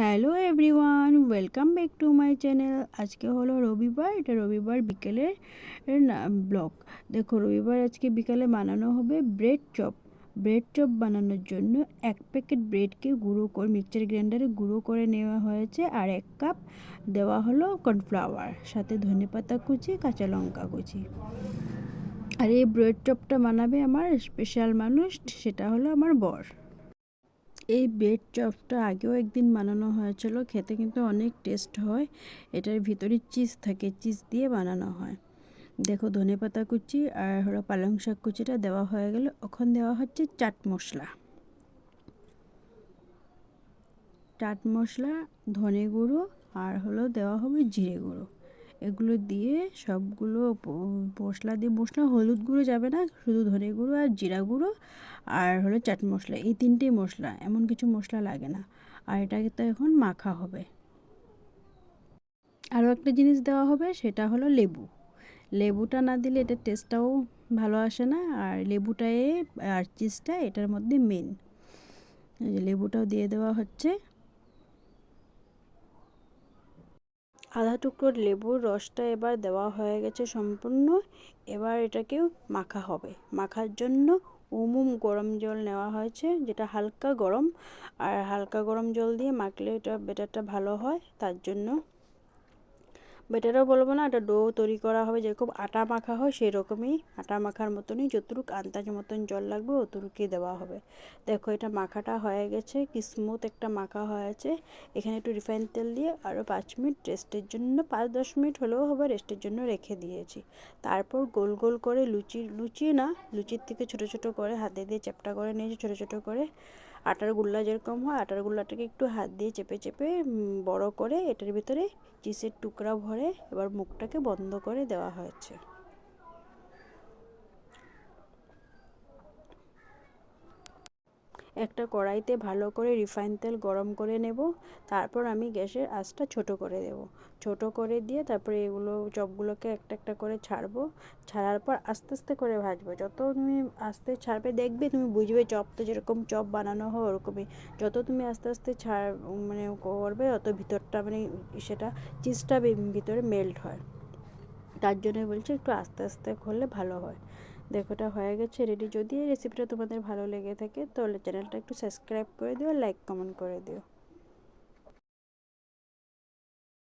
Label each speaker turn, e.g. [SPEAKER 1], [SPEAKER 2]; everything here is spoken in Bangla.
[SPEAKER 1] Hello everyone, welcome back to my channel. আজকে হলো রবিবার, এটা রবিবার বিকেলের ব্লগ। দেখো, রবিবার আজকে বিকালে বানানো হবে ব্রেড চপ। ব্রেড চপ বানানোর জন্য 1 প্যাকেট ব্রেডকে গুঁড়ো করে মিক্সচার গ্রাইন্ডারে গুঁড়ো করে নেওয়া হয়েছে, আর 1 কাপ দেওয়া হলো কর্নফ্লাওয়ার, সাথে ধনেপাতা কুচি, কাঁচা লঙ্কা কুচি। আর এই ব্রেড চপটা বানাবে আমার স্পেশাল মানুষ, সেটা হলো আমার বর। এই ব্রেড চপটা আগেও একদিন বানানো হয়েছিল, খেতে কিন্তু অনেক টেস্ট হয়। এটার ভিতরে চিজ থাকে, চিজ দিয়ে বানানো হয়। দেখো, ধনেপাতা কুচি আর হলো পালং শাক কুচিটা দেওয়া হয়ে গেলে ওখানে দেওয়া হচ্ছে চাট মশলা। চাট মশলা, ধনে গুঁড়ো আর হলো দেওয়া হবে জিরে গুঁড়ো। এগুলো দিয়ে সবগুলো মশলা হলুদ গুঁড়ো যাবে না, শুধু ধনে গুঁড়ো আর জিরা গুঁড়ো আর হলো চাট মশলা, এই তিনটেই মশলা, এমন কিছু মশলা লাগে না। আর এটাকে তো এখন মাখা হবে। আরও একটা জিনিস দেওয়া হবে, সেটা হলো লেবু। লেবুটা না দিলে এটার টেস্টটাও ভালো আসে না, আর লেবুটাই আর চিজটা এটার মধ্যে মেন। এই যে লেবুটাও দিয়ে দেওয়া হচ্ছে। আধা টুকরো লেবুর রসটা এবার দেওয়া হয়ে গেছে সম্পূর্ণ। এবার এটাকেও মাখা হবে। মাখার জন্য গরম জল নেওয়া হয়েছে, যেটা হালকা গরম। আর হালকা গরম জল দিয়ে মাখলে এটা বেটারটা ভালো হয়। তার জন্য বেটারও বলবো না, এটা ডো তৈরি করা হবে, যেরকম আটা মাখা হয় সেই রকমই আটা মাখার মতনই, যতটুকু আন্দাজ মতন জল লাগবে অতটুকুই দেওয়া হবে। দেখো, এটা মাখাটা হয়ে গেছে, কি স্মুথ একটা মাখা হয়েছে। এখানে একটু রিফাইন তেল দিয়ে আরও 5 মিনিট রেস্টের জন্য, 5-10 মিনিট হলেও হবে, রেস্টের জন্য রেখে দিয়েছি। তারপর গোল গোল করে লুচি না, লুচির থেকে ছোট ছোট করে হাতে দিয়ে চ্যাপটা করে নিয়েছি, ছোট ছোট করে। আটার গুল্লা যেরকম হয়, আটার গুল্লাটাকে একটু হাত দিয়ে চেপে চেপে বড় করে এটার ভিতরে চিজের টুকরা ভরে এবার মুখটাকে বন্ধ করে দেওয়া হয়েছে। একটা কড়াইতে ভালো করে রিফাইন তেল গরম করে নেব। তারপর আমি গ্যাসের আঁচটা ছোট করে দেব। ছোট করে দিয়ে তারপরে এগুলো চপগুলোকে একটা একটা করে ছাড়বো। ছাড়ার পর আস্তে আস্তে করে ভাজবো। যত তুমি আস্তে ছাড়বে দেখবে, তুমি বুঝবে চপ তো যেরকম চপ বানানো হয় ওরকমই। যত তুমি আস্তে আস্তে মানে করবে, তত ভিতরটা মানে সেটা চিজটা ভিতরে মেল্ট হয়। তার জন্য বলছি একটু আস্তে আস্তে করলে ভালো হয়। দেখো, এটা হয়ে গেছে রেডি। যদি এই রেসিপিটা তোমাদের ভালো লেগে থাকে তাহলে চ্যানেলটা একটু সাবস্ক্রাইব করে দিও, লাইক কমেন্ট করে দিও।